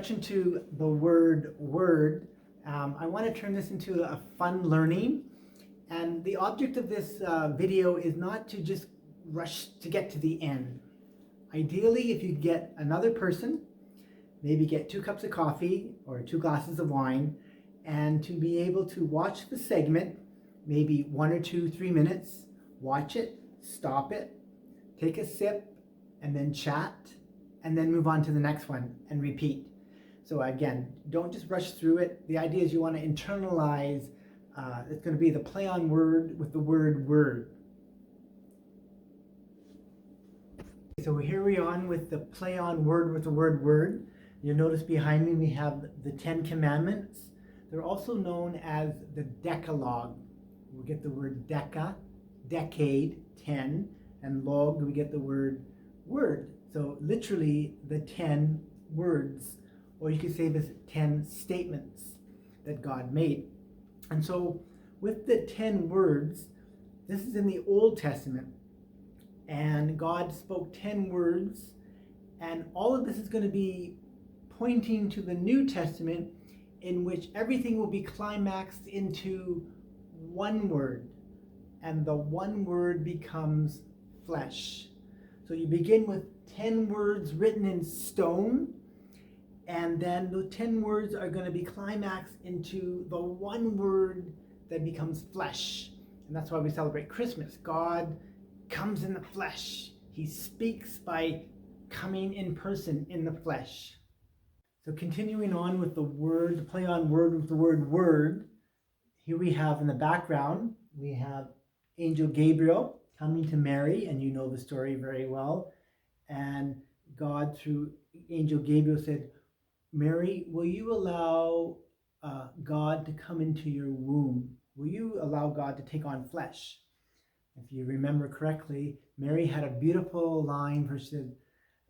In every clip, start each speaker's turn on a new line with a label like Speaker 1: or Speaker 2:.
Speaker 1: introduction to the word word, I want to turn this into a fun learning. And the object of this video is not to just rush to get to the end. Ideally, if you get another person, maybe get 2 cups of coffee or 2 glasses of wine, and to be able to watch the segment, maybe 1 or 2, 3 minutes, watch it, stop it, take a sip, and then chat, and then move on to the next one and repeat. So again, don't just rush through it. The idea is you want to internalize, it's going to be the play on word with the word word. So here we are with the play on word with the word word. You'll notice behind me we have the 10 Commandments. They're also known as the Decalogue. We get the word deca, decade, 10, and log, we get the word word. So literally the 10 words, or you could say the 10 statements that God made. And so with the 10 words, this is in the Old Testament, and God spoke 10 words, and all of this is going to be pointing to the New Testament, in which everything will be climaxed into one word, and the one word becomes flesh. So you begin with 10 words written in stone, and then the 10 words are going to be climaxed into the one word that becomes flesh. And that's why we celebrate Christmas. God comes in the flesh. He speaks by coming in person in the flesh. So continuing on with the word, the play on word with the word word, here we have in the background, we have Angel Gabriel coming to Mary, and you know the story very well. And God, through Angel Gabriel, said, Mary, will you allow God to come into your womb? Will you allow God to take on flesh? If you remember correctly, Mary had a beautiful line where she said,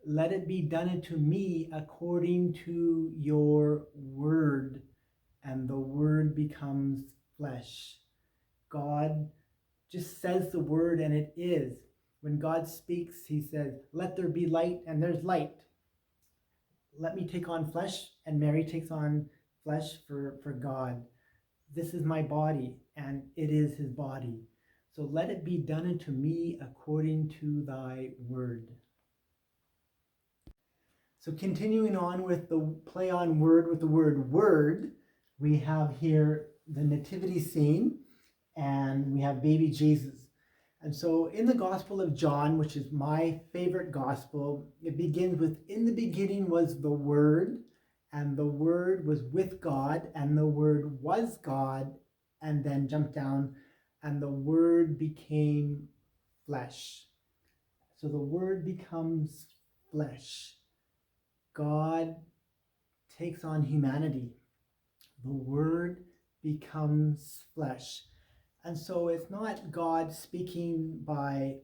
Speaker 1: let it be done unto me according to your word. And the word becomes flesh. God just says the word and it is. When God speaks, he says, let there be light, and there's light. Let me take on flesh, and Mary takes on flesh for God. This is my body, and it is his body. So let it be done unto me according to thy word. So continuing on with the play on word with the word word, we have here the nativity scene, and we have baby Jesus. And so in the Gospel of John, which is my favorite gospel, it begins with, in the beginning was the Word, and the Word was with God, and the Word was God, and then jump down, and the Word became flesh. So the Word becomes flesh. God takes on humanity. The Word becomes flesh. And so it's not God speaking by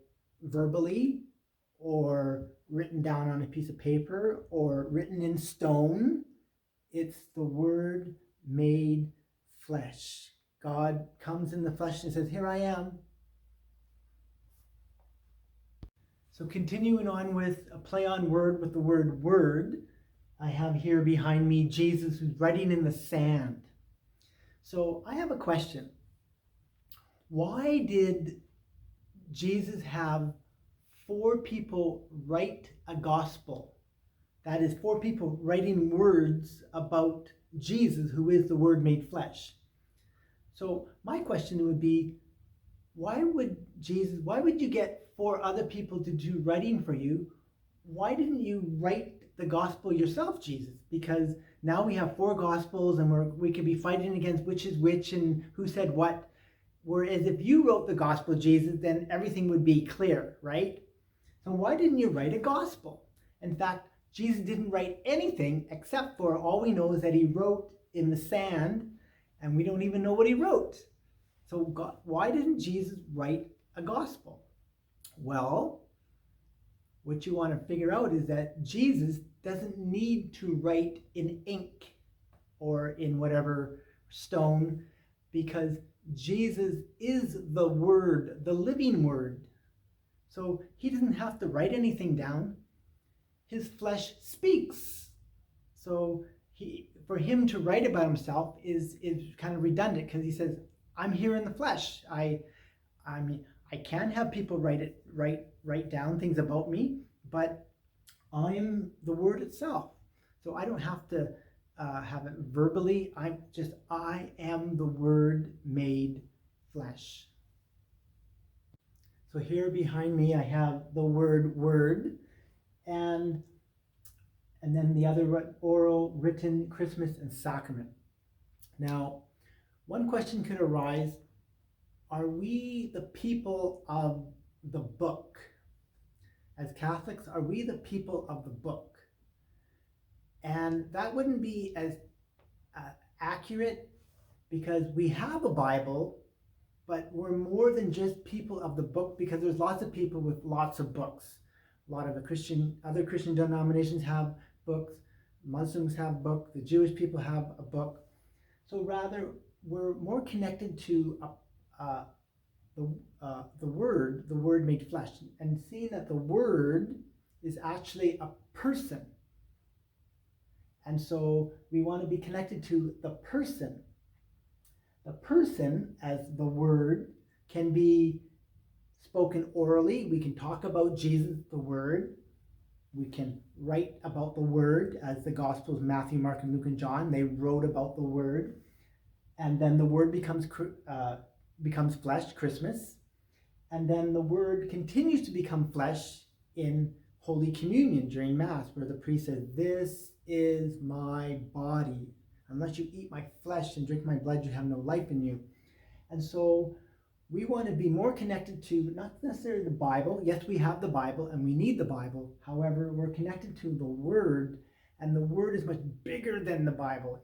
Speaker 1: verbally or written down on a piece of paper or written in stone. It's the Word made flesh. God comes in the flesh and says, here I am. So continuing on with a play on word with the word word, I have here behind me Jesus who's writing in the sand. So I have a question. Why did Jesus have 4 people write a gospel? That is 4 people writing words about Jesus, who is the Word made flesh. So my question would be, why would you get 4 other people to do writing for you? Why didn't you write the gospel yourself, Jesus? Because now we have 4 gospels, and we could be fighting against which is which and who said what. Whereas if you wrote the gospel, Jesus, then everything would be clear, right? So why didn't you write a gospel? In fact, Jesus didn't write anything except for, all we know is that he wrote in the sand, and we don't even know what he wrote. So God, why didn't Jesus write a gospel? Well, what you want to figure out is that Jesus doesn't need to write in ink or in whatever stone, because Jesus is the Word, the living Word. So he doesn't have to write anything down. His flesh speaks. So for him to write about himself is kind of redundant, because he says, I'm here in the flesh. I mean, I can have people write down things about me, but I'm the Word itself. So I don't have to have it verbally. I am the Word made flesh. So here behind me, I have the word word, and then the other oral, written, Christmas, and sacrament. Now, one question could arise: are we the people of the book? As Catholics, are we the people of the book? And that wouldn't be as accurate, because we have a Bible, but we're more than just people of the book, because there's lots of people with lots of books. A lot of other Christian denominations have books, Muslims have books, the Jewish people have a book. So rather, we're more connected to the Word made flesh, and seeing that the Word is actually a person. And so we want to be connected to the person. The person, as the Word, can be spoken orally. We can talk about Jesus, the Word. We can write about the Word, as the Gospels, Matthew, Mark, and Luke, and John, they wrote about the Word. And then the Word becomes flesh, Christmas. And then the Word continues to become flesh in Holy Communion during Mass, where the priest says, "This is my body. Unless you eat my flesh and drink my blood, you have no life in you." And so we want to be more connected to not necessarily the Bible. Yes, we have the Bible and we need the Bible. However, we're connected to the Word, and the Word is much bigger than the Bible.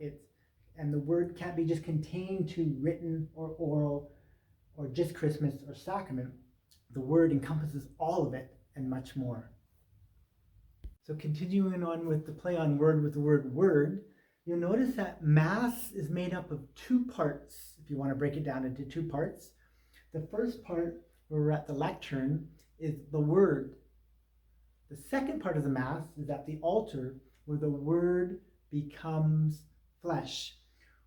Speaker 1: And the Word can't be just contained to written or oral or just Christmas or sacrament. The Word encompasses all of it and much more. So continuing on with the play on word with the word word, you'll notice that Mass is made up of two parts, if you want to break it down into two parts. The first part, where we're at the lectern, is the Word. The second part of the Mass is at the altar, where the Word becomes flesh.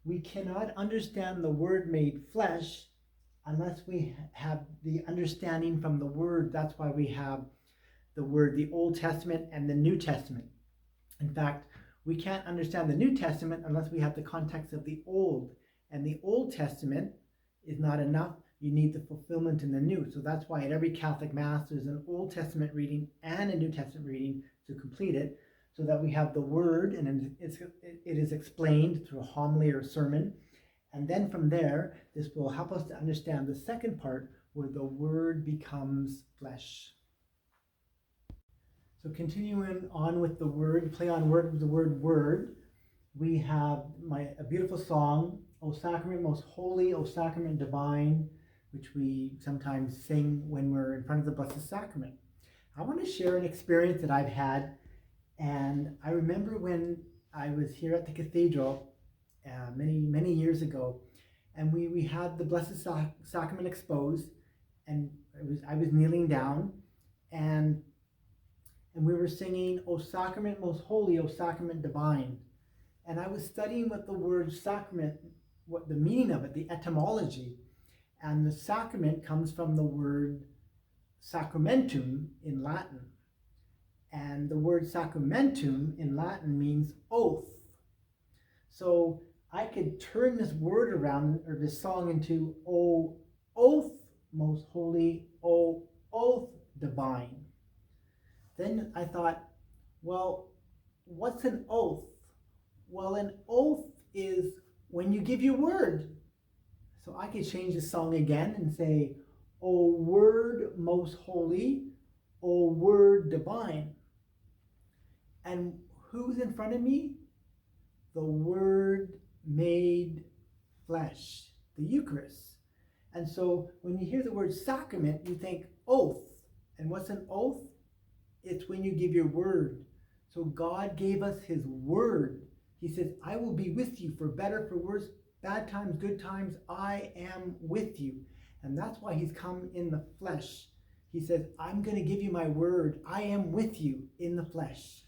Speaker 1: We cannot understand the Word made flesh unless we have the understanding from the Word. That's why we have the Word, the Old Testament and the New Testament. In fact, we can't understand the New Testament unless we have the context of the Old. And the Old Testament is not enough. You need the fulfillment in the New. So that's why at every Catholic Mass there's an Old Testament reading and a New Testament reading to complete it, so that we have the Word and it is explained through a homily or a sermon. And then from there, this will help us to understand the second part, where the Word becomes flesh. So continuing on with the word, play on word with the word word, we have a beautiful song, O Sacrament Most Holy, O Sacrament Divine, which we sometimes sing when we're in front of the Blessed Sacrament. I want to share an experience that I've had, and I remember when I was here at the Cathedral many years ago, and we had the Blessed Sacrament exposed, and I was kneeling down, and we were singing, O Sacrament Most Holy, O Sacrament Divine. And I was studying what the word sacrament, what the meaning of it, the etymology. And the sacrament comes from the word sacramentum in Latin. And the word sacramentum in Latin means oath. So I could turn this word around, or this song, into, O oath most holy, O oath divine. Then I thought, well, what's an oath? Well, an oath is when you give your word. So I could change the song again and say, O Word most holy, O Word divine. And who's in front of me? The Word made flesh, the Eucharist. And so when you hear the word sacrament, you think oath. And what's an oath? It's when you give your word. So God gave us his word. He says, I will be with you for better, for worse, bad times, good times. I am with you. And that's why he's come in the flesh. He says, I'm going to give you my word. I am with you in the flesh.